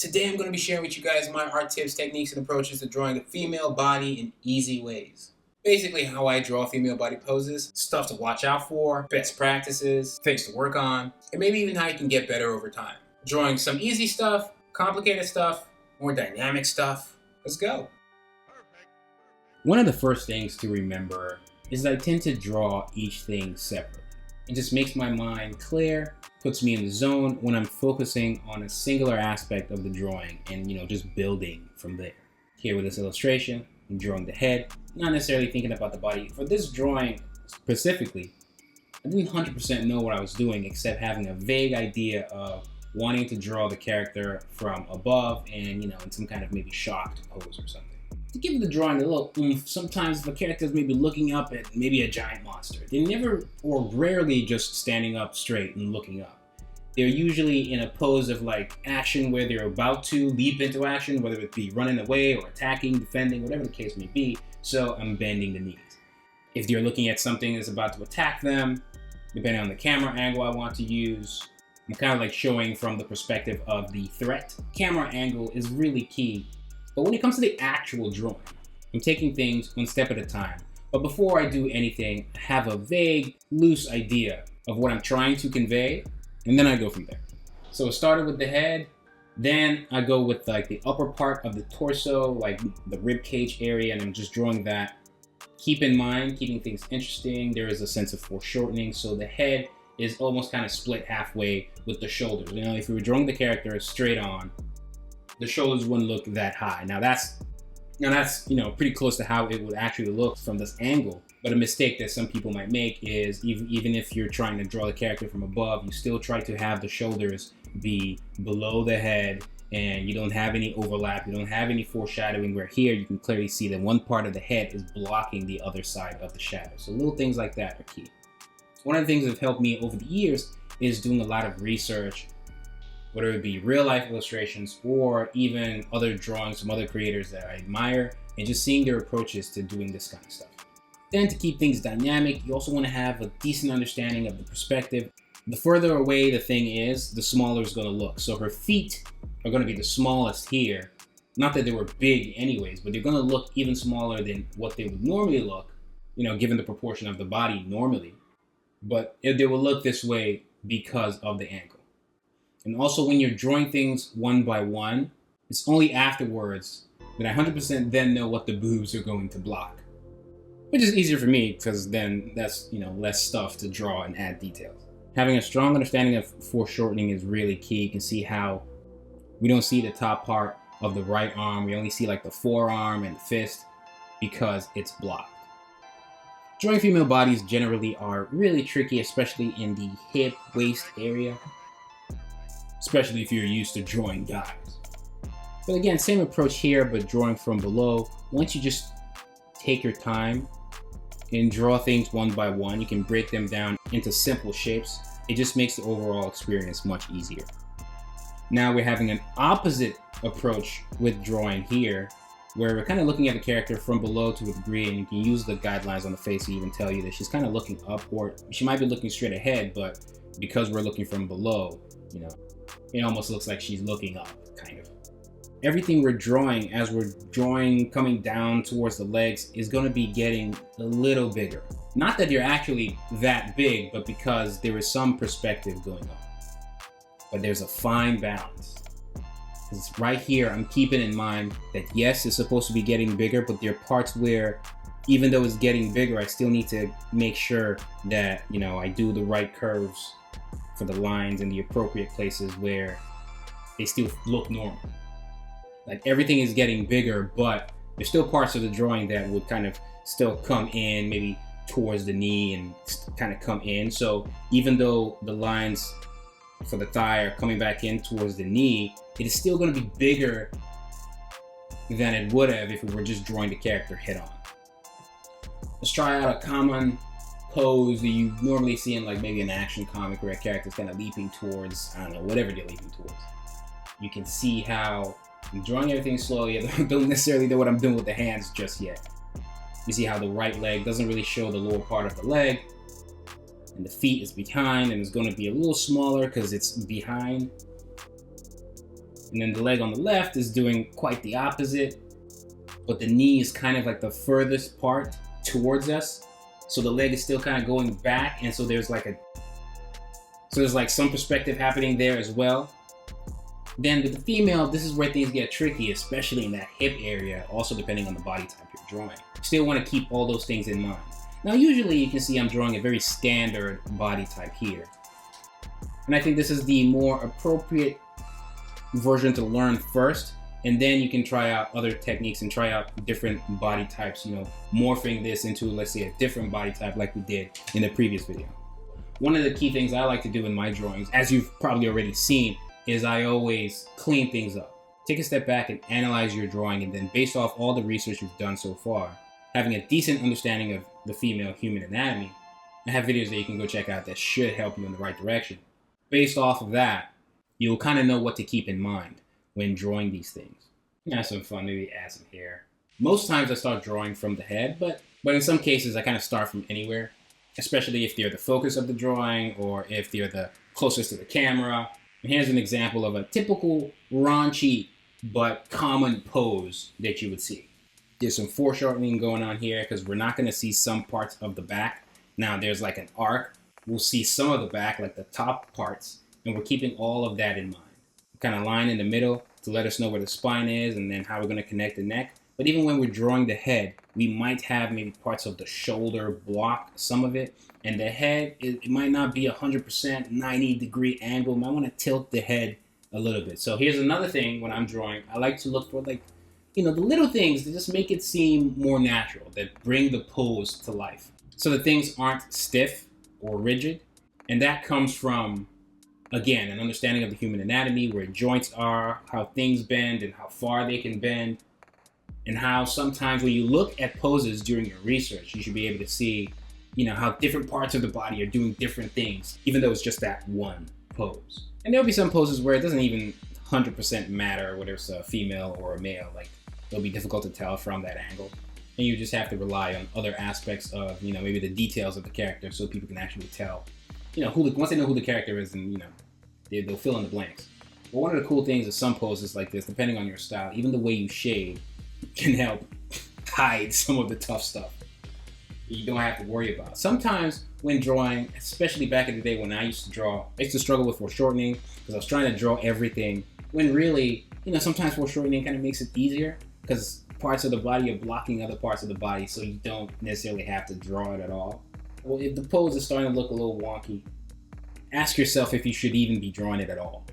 Today I'm going to be sharing with you guys my art tips, techniques, and approaches to drawing a female body in easy ways. Basically how I draw female body poses, stuff to watch out for, best practices, things to work on, and maybe even how you can get better over time. Drawing some easy stuff, complicated stuff, more dynamic stuff. Let's go. One of the first things to remember is that I tend to draw each thing separately. It just makes my mind clear, puts me in the zone when I'm focusing on a singular aspect of the drawing and, just building from there. Here with this illustration, I'm drawing the head, not necessarily thinking about the body. For this drawing specifically, I didn't 100% know what I was doing except having a vague idea of wanting to draw the character from above and, in some kind of maybe shocked pose or something. To give the drawing a little oomph, sometimes the characters may be looking up at maybe a giant monster. They're never or rarely just standing up straight and looking up. They're usually in a pose of action where they're about to leap into action, whether it be running away or attacking, defending, whatever the case may be. So I'm bending the knees. If you're looking at something that's about to attack them, depending on the camera angle I want to use, I'm kind of showing from the perspective of the threat. Camera angle is really key. But when it comes to the actual drawing, I'm taking things one step at a time. But before I do anything, I have a vague, loose idea of what I'm trying to convey, and then I go from there. So it started with the head, then I go with the upper part of the torso, the rib cage area, and I'm just drawing that. Keep in mind, keeping things interesting, there is a sense of foreshortening, so the head is almost kind of split halfway with the shoulders. If we were drawing the character straight on, the shoulders wouldn't look that high. Now that's pretty close to how it would actually look from this angle. But a mistake that some people might make is even if you're trying to draw the character from above, you still try to have the shoulders be below the head and you don't have any overlap, you don't have any foreshadowing, where here you can clearly see that one part of the head is blocking the other side of the shadow. So little things like that are key. One of the things that have helped me over the years is doing a lot of research, whether it be real life illustrations or even other drawings from other creators that I admire, and just seeing their approaches to doing this kind of stuff. Then to keep things dynamic, you also want to have a decent understanding of the perspective. The further away the thing is, the smaller it's going to look. So her feet are going to be the smallest here. Not that they were big anyways, but they're going to look even smaller than what they would normally look, given the proportion of the body normally. But they will look this way because of the angle. And also when you're drawing things one by one, it's only afterwards that I 100% then know what the boobs are going to block. Which is easier for me because then that's, less stuff to draw and add details. Having a strong understanding of foreshortening is really key. You can see how we don't see the top part of the right arm. We only see the forearm and the fist because it's blocked. Drawing female bodies generally are really tricky, especially in the hip, waist area. Especially if you're used to drawing guys. But again, same approach here, but drawing from below. Once you just take your time and draw things one by one, you can break them down into simple shapes. It just makes the overall experience much easier. Now we're having an opposite approach with drawing here, where we're kind of looking at the character from below to a degree, and you can use the guidelines on the face to even tell you that she's kind of looking up, or she might be looking straight ahead, but because we're looking from below, it almost looks like she's looking up, kind of. Everything we're drawing, as we're drawing coming down towards the legs, is going to be getting a little bigger. Not that you're actually that big, but because there is some perspective going on. But there's a fine balance. Because right here, I'm keeping in mind that yes, it's supposed to be getting bigger, but there are parts where, even though it's getting bigger, I still need to make sure that, I do the right curves for the lines in the appropriate places where they still look normal. Everything is getting bigger, but there's still parts of the drawing that would kind of still come in, maybe towards the knee and kind of come in. So even though the lines for the thigh are coming back in towards the knee, it is still going to be bigger than it would have if we were just drawing the character head on. Let's try out a common pose that you normally see in maybe an action comic where a character's kind of leaping towards, whatever they're leaping towards. You can see how I'm drawing everything slowly. I don't necessarily know what I'm doing with the hands just yet. You see how the right leg doesn't really show the lower part of the leg, and the feet is behind, and it's going to be a little smaller because it's behind. And then the leg on the left is doing quite the opposite, but the knee is kind of like the furthest part towards us. So the leg is still kind of going back, and so there's like some perspective happening there as well. Then with the female, this is where things get tricky, especially in that hip area, also depending on the body type you're drawing. You still want to keep all those things in mind. Now usually you can see I'm drawing a very standard body type here. And I think this is the more appropriate version to learn first, and then you can try out other techniques and try out different body types, you know, morphing this into, let's say, a different body type like we did in the previous video. One of the key things I like to do in my drawings, as you've probably already seen, is I always clean things up. Take a step back and analyze your drawing, and then based off all the research you've done so far, having a decent understanding of the female human anatomy, I have videos that you can go check out that should help you in the right direction. Based off of that, you'll kind of know what to keep in mind when drawing these things. Have some fun, maybe add some hair. Most times I start drawing from the head, but in some cases I kind of start from anywhere, especially if they're the focus of the drawing or if they're the closest to the camera. And here's an example of a typical raunchy but common pose that you would see. There's some foreshortening going on here because we're not going to see some parts of the back. Now there's like an arc. We'll see some of the back, like the top parts, and we're keeping all of that in mind. Kind of line in the middle to let us know where the spine is and then how we're going to connect the neck. But even when we're drawing the head, we might have maybe parts of the shoulder block some of it. And the head, it might not be 100% 90-degree angle. Might want to tilt the head a little bit. So here's another thing when I'm drawing. I like to look for, like, you know, the little things that just make it seem more natural, that bring the pose to life. So the things aren't stiff or rigid. And that comes from, again, an understanding of the human anatomy, where joints are, how things bend and how far they can bend. And how sometimes when you look at poses during your research, you should be able to see, you know, how different parts of the body are doing different things, even though it's just that one pose. And there'll be some poses where it doesn't even 100% matter whether it's a female or a male. Like, it'll be difficult to tell from that angle. And you just have to rely on other aspects of, you know, maybe the details of the character so people can actually tell, you know, once they know who the character is, and, you know, they'll fill in the blanks. But one of the cool things is some poses like this, depending on your style, even the way you shade, can help hide some of the tough stuff you don't have to worry about. Sometimes when drawing, especially back in the day when I used to draw, I used to struggle with foreshortening because I was trying to draw everything when really, you know, sometimes foreshortening kind of makes it easier because parts of the body are blocking other parts of the body, so you don't necessarily have to draw it at all. Well, if the pose is starting to look a little wonky, ask yourself if you should even be drawing it at all.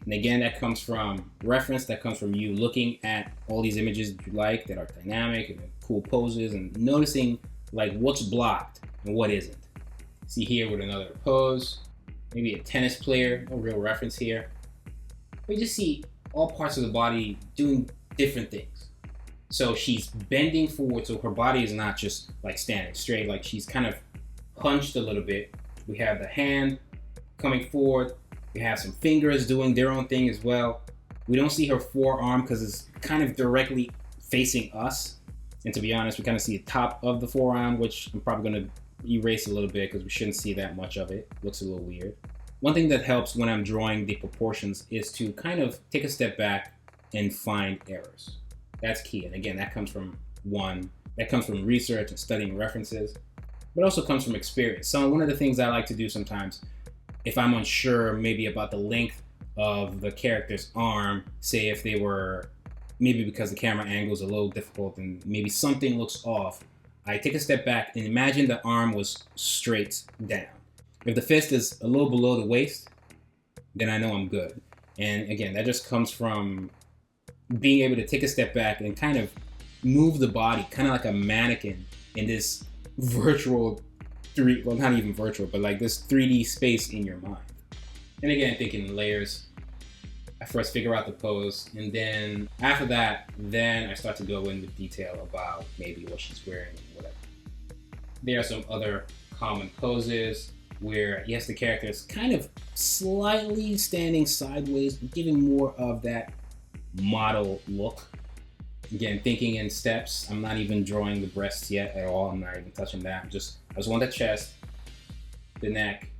And again, that comes from reference, that comes from you looking at all these images that you like, that are dynamic and cool poses, and noticing like what's blocked and what isn't. See here with another pose, maybe a tennis player, no real reference here. We just see all parts of the body doing different things. So she's bending forward, so her body is not just like standing straight, like she's kind of hunched a little bit. We have the hand coming forward. We have some fingers doing their own thing as well. We don't see her forearm because it's kind of directly facing us. And to be honest, we kind of see the top of the forearm, which I'm probably going to erase a little bit because we shouldn't see that much of it. Looks a little weird. One thing that helps when I'm drawing the proportions is to kind of take a step back and find errors. That's key. And again, that comes from research and studying references, but also comes from experience. So one of the things I like to do sometimes, if I'm unsure maybe about the length of the character's arm, say if they were, maybe because the camera angle is a little difficult and maybe something looks off, I take a step back and imagine the arm was straight down. If the fist is a little below the waist, then I know I'm good. And again, that just comes from being able to take a step back and kind of move the body, kind of like a mannequin in this virtual well, not even virtual, but like this 3D space in your mind. And again, thinking layers. I first figure out the pose, and then after that, then I start to go into detail about maybe what she's wearing and whatever. There are some other common poses where, yes, the character is kind of slightly standing sideways, but giving more of that model look. Again, thinking in steps. I'm not even drawing the breasts yet at all. I'm not even touching that. I just want the chest, the neck,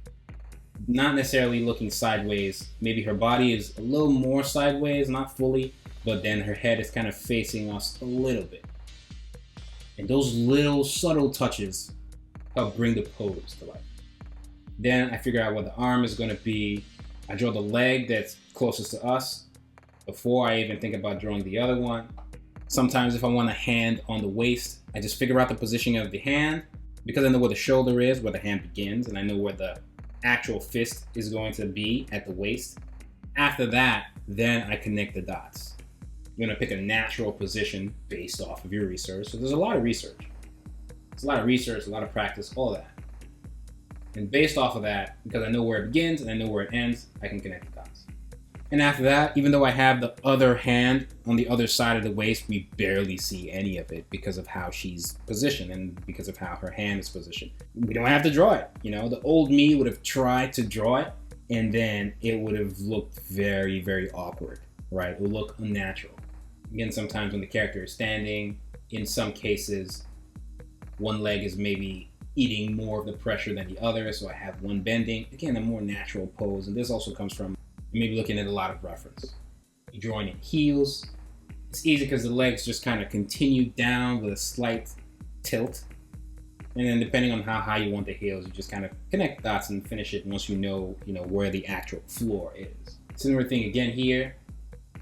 not necessarily looking sideways. Maybe her body is a little more sideways, not fully, but then her head is kind of facing us a little bit. And those little subtle touches help bring the pose to life. Then I figure out what the arm is going to be. I draw the leg that's closest to us before I even think about drawing the other one. Sometimes if I want a hand on the waist, I just figure out the positioning of the hand because I know where the shoulder is, where the hand begins, and I know where the actual fist is going to be at the waist. After that, then I connect the dots. You're going to pick a natural position based off of your research. So there's a lot of research. There's a lot of research, a lot of practice, all of that. And based off of that, because I know where it begins and I know where it ends, I can connect the dots. And after that, even though I have the other hand on the other side of the waist, we barely see any of it because of how she's positioned and because of how her hand is positioned. We don't have to draw it. You know, the old me would have tried to draw it and then it would have looked very, very awkward, right? It would look unnatural. Again, sometimes when the character is standing, in some cases, one leg is maybe eating more of the pressure than the other, so I have one bending. Again, a more natural pose, and this also comes from maybe looking at a lot of reference. You're drawing in heels. It's easy because the legs just kind of continue down with a slight tilt. And then depending on how high you want the heels, you just kind of connect dots and finish it once you know where the actual floor is. Similar thing again here.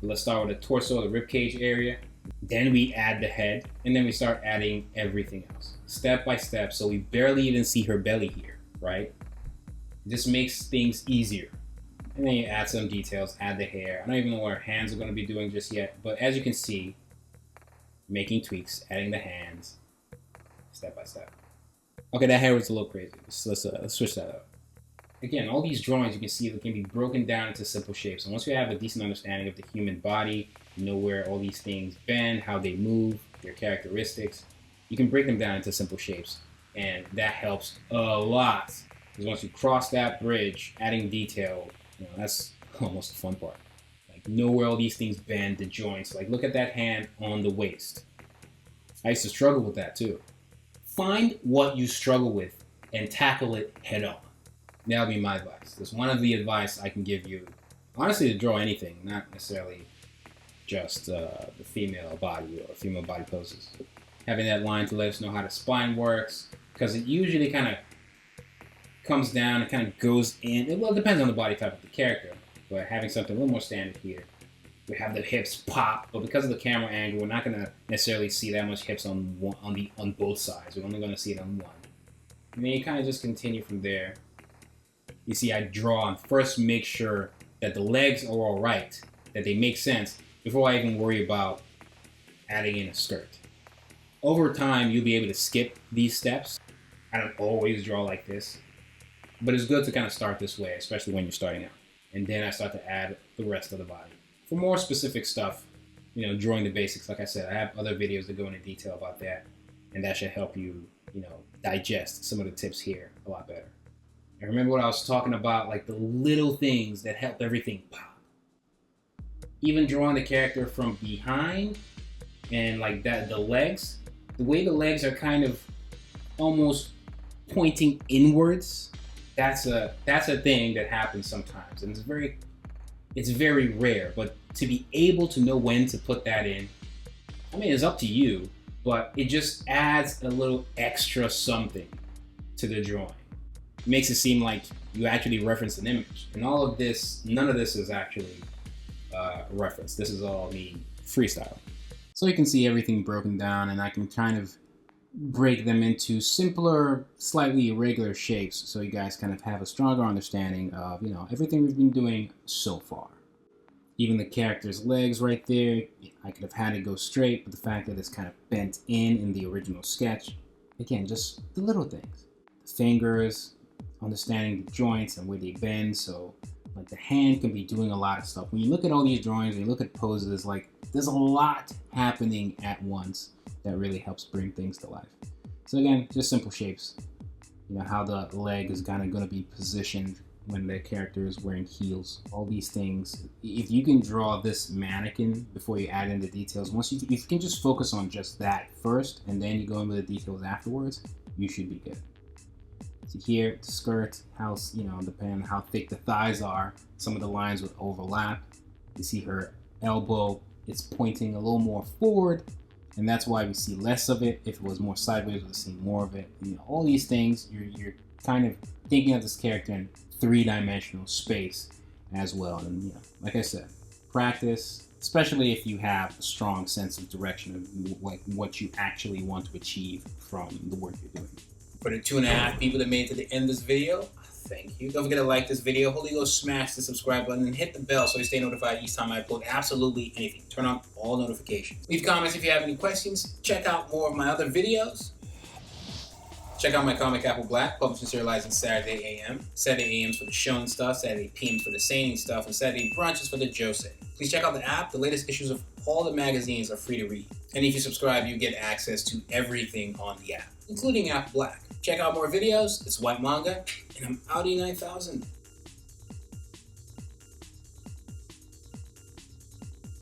Let's start with the torso, the ribcage area. Then we add the head, and then we start adding everything else, step by step, so we barely even see her belly here, right? It just makes things easier. And then you add some details, add the hair. I don't even know what her hands are going to be doing just yet, but as you can see, making tweaks, adding the hands, step by step. Okay, that hair was a little crazy. Let's switch that up. Again, all these drawings you can see that can be broken down into simple shapes. And once you have a decent understanding of the human body, you know where all these things bend, how they move, their characteristics, you can break them down into simple shapes. And that helps a lot. Because once you cross that bridge, adding detail, that's almost the fun part. Like, know where all these things bend, the joints. Like, look at that hand on the waist. I used to struggle with that too. Find what you struggle with and tackle it head on. That would be my advice. That's one of the advice I can give you. Honestly, to draw anything, not necessarily just the female body or female body poses. Having that line to let us know how the spine works, because it usually kind of comes down and kind of goes in. Well, it depends on the body type of the character, but having something a little more standard here. We have the hips pop, but because of the camera angle, we're not going to necessarily see that much hips on both sides. We're only going to see it on one. And then you kind of just continue from there. You see, I draw and first make sure that the legs are all right, that they make sense, before I even worry about adding in a skirt. Over time, you'll be able to skip these steps. I don't always draw like this, but it's good to kind of start this way, especially when you're starting out. And then I start to add the rest of the body. For more specific stuff, drawing the basics, like I said, I have other videos that go into detail about that, and that should help you, digest some of the tips here a lot better. And remember what I was talking about, like the little things that help everything pop. Even drawing the character from behind and like that, the legs, the way the legs are kind of almost pointing inwards, that's a thing that happens sometimes. And it's very rare, but to be able to know when to put that in, I mean, it's up to you, but it just adds a little extra something to the drawing. It makes it seem like you actually reference an image. And all of this, none of this is actually referenced. This is all me freestyle. So you can see everything broken down, and I can kind of break them into simpler, slightly irregular shapes so you guys kind of have a stronger understanding of, everything we've been doing so far. Even the character's legs right there, I could have had it go straight, but the fact that it's kind of bent in the original sketch, again, just the little things. The fingers, understanding the joints and where they bend, so like the hand can be doing a lot of stuff. When you look at all these drawings and you look at poses, like there's a lot happening at once that really helps bring things to life. So again, just simple shapes. How the leg is kind of going to be positioned when the character is wearing heels. All these things. If you can draw this mannequin before you add in the details, if you can just focus on just that first and then you go in with the details afterwards, you should be good. So here, the skirt, how, depending on how thick the thighs are, some of the lines would overlap. You see her elbow, it's pointing a little more forward, and that's why we see less of it. If it was more sideways, we'll see more of it. All these things, you're kind of thinking of this character in three-dimensional space as well. And like I said, practice, especially if you have a strong sense of direction of what you actually want to achieve from the work you're doing. For the 2.5 people that made it to the end of this video, thank you. Don't forget to like this video. Holy Ghost, smash the subscribe button and hit the bell so you stay notified each time I upload absolutely anything. Turn on all notifications. Leave comments if you have any questions. Check out more of my other videos. Check out my comic Apple Black, published and serialized on Saturday AM. Saturday AMs for the shonen stuff, Saturday PMs for the seinen stuff, and Saturday brunches for the josei. Please check out the app. The latest issues of all the magazines are free to read. And if you subscribe, you get access to everything on the app, including Apple Black. Check out more videos. It's White Manga, and I'm Audi 9000.